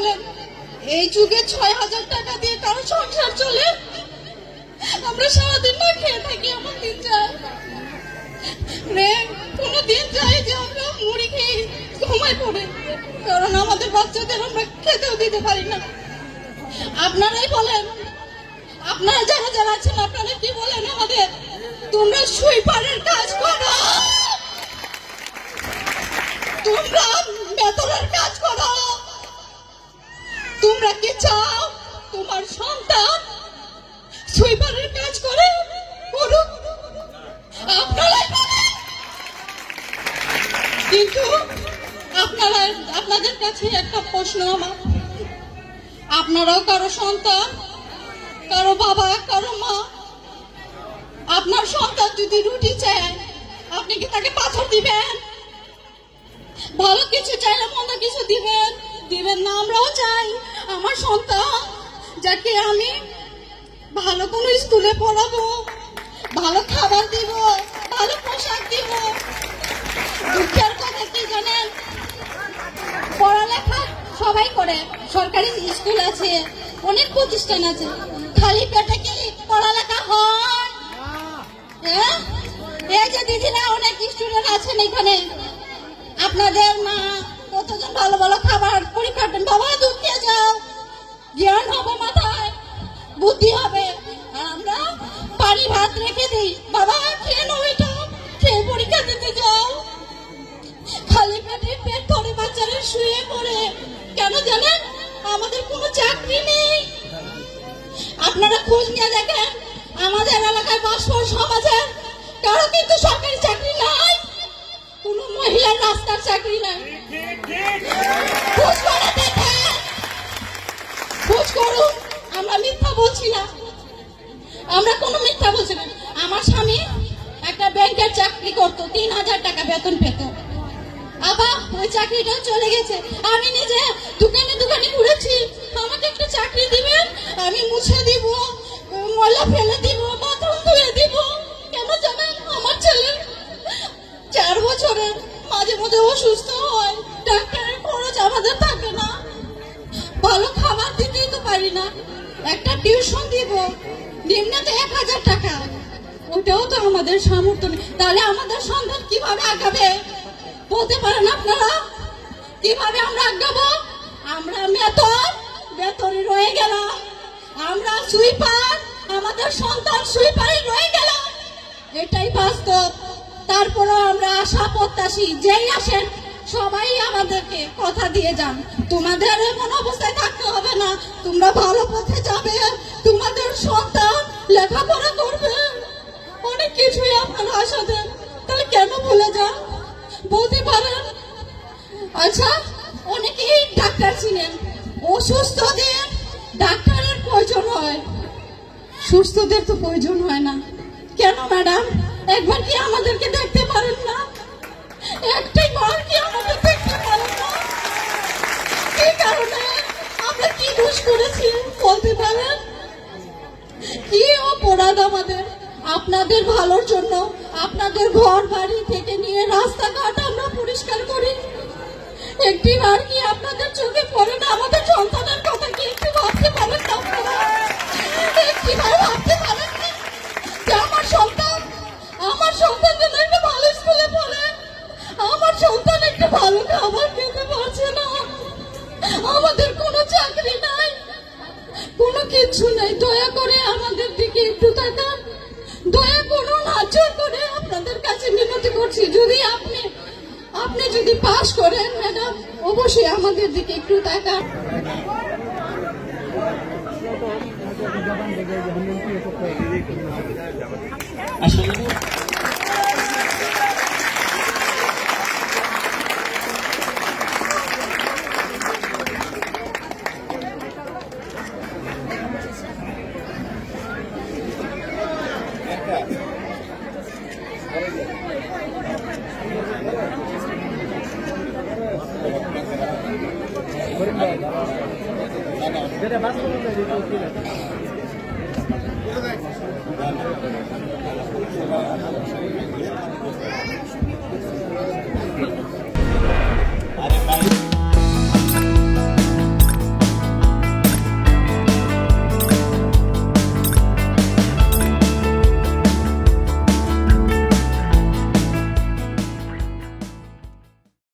বলেন এই যুগে ৬,০০০ টাকা দিয়ে কারো সংসার চলে? আমরা সারাদিন না খেয়ে থাকি, আমার দিন যায় কোনো দিন যায় যে আমরা মুড়ি খেয়ে ঘুমাই পড়ে, কারণ আমাদের বাচ্চাদের আমরা খেতেও দিতে পারি না। আপনারাই বলেন, আপনারা যারা যারা আছেন আপনারা কি বলেন আমাদের? তোমরা সুইপারের কাজ করো, তোমরা বেতনের কাজ করো, তোমরা কি চাও তোমার সন্তান সুইপারের কাজ করে করুক? আপনারাই বলেন। কিন্তু আপনাদের কাছে একটা প্রশ্ন আমার, আপনারাও কারো সন্তান, কারো বাবা, কারো মা। আপনার সন্তান যদি রুটি চায় আপনি কি তাকে পাথর দিবেন? ভালো কিছু চাইলে মন্দ কিছু দিবেন না? আমরাও চাই আমার সন্তান যাকে আমি ভালো কোনো স্কুলে পড়াবো, ভালো খাবার দিব, ভালো পোশাক দিব। দুঃখের কথা কি জানেন, পড়ালেখা সবাই করে, সরকারি স্কুল আছে, অনেক প্রতিষ্ঠান আছে, খালি পেটে কি পড়ালেখা হয়? হ্যাঁ, এই যে দিদিরা অনেক স্টুডেন্ট আছেন এখানে, আপনাদের মা কতজন ভালো ভালো খাবার পরীক্ষা দেন, বাবা দুধ দিয়ে যাও, জ্ঞান হবে মাথায়, বুদ্ধি হবে। আর আমরা পানি ভাত রেখে দিই, বাবা খেয়ে নাও, এটা খেয়ে পরীক্ষা দিতে যাও। খালি পেটে পেট ধরে বাচ্চারা শুয়ে পড়ে, কেন জানেন? আমাদের কোনো চাকরি নেই। আপনারা খোঁজ নিয়ে দেখেন, আমাদের এলাকায় বাসপুর সমাজের কারো কিন্তু সরকারি চাকরি নাই, কোন মহিলার রাস্তার চাকরি নাই। খোঁজ করে দেখেন, খোঁজ করুন। আমরা মিথ্যা বলছি না, আমরা কোনো মিথ্যা বলছি না। আমার স্বামী একটা ব্যাংকের চাকরি করতো, ৩,০০০ টাকা বেতন পেত, আবার ওই চাকরিটাও চলে গেছে। আমি নিজে দোকানে দোকানে ঘুরেছি, আমাকে একটা চাকরি দিবেন, আমি মুছে দিব, ময়লা ফেলে দিব, বাথরুম ধুয়ে দিব। কেন জানেন? আমার ছেলে 4 বছরের, মাঝে মাঝে অসুস্থ হয়, ডাক্তারের খরচ আমাদের থাকে না, ভালো খাবার দিতেই তো পারি না, একটা টিউশন দিব, নিম্নত 1,০০০ টাকা, ওটাও তো আমাদের সামর্থ্য নেই। তাহলে আমাদের সন্তান কিভাবে আগাবে বলতে পারেন আপনারা? কিভাবে আমরা আগাবো? আমরা বেতনে রয়ে গেলাম, আমরা সুইপার, আমাদের সন্তান সুইপারে রয়ে গেল, এটাই বাস্তব। তারপরে আমরা আশা প্রত্যাশী, যেই আসেন সবাই আমাদেরকে কথা দিয়ে যান, তোমাদের এমন অবস্থায় থাকতে হবে না, তোমরা ভালো পথে যাবে, তোমাদের সন্তান লেখাপড়া করবে, অনেক কিছুই আপনারা আশা দেন। তাহলে কেন ভুলে যান বলতে পারেন? আচ্ছা, অনেকেই ডাক্তার ছিলেন, অসুস্থদের ডাক্তারের প্রয়োজন হয়, সুস্থদের তো প্রয়োজন হয় না। কেন ম্যাডাম? একবার কি আমাদেরকে দেখতে পারেন না? একটাই বার কি আমাদের দেখতে পারেন না? কি কারণে? আমরা কি দোষ করেছি বলতে পারেন? কি অপরাধ আমাদের? আপনাদের ভালোর জন্য আপনাদের ঘর বাড়ি থেকে নিয়ে রাস্তাঘাট আমরা পরিষ্কার করি, একটি বার কি আপনাদের চোখে পড়ে না আমাদের সন্তানের কথা? কি একটু ভাবতে পারেন না আপনারা? একটি বার ভাবতে পারেন না যে আমার সন্তান যেন একটা ভালো স্কুলে পড়ে, আমার সন্তান একটু ভালো খাবার খেতে পারছে না, আমাদের কোনো চাকরি নাই, কোনো কিছু নেই। দয়া করে আমাদের দিকে একটু তাকান, দয়া করুন, আচর করে আপনাদের কাছে মিনতি করছি। যদি আপনি যদি পাস করেন ম্যাডাম, অবশ্যই আমাদের দিকে একটু তাকান। আসলে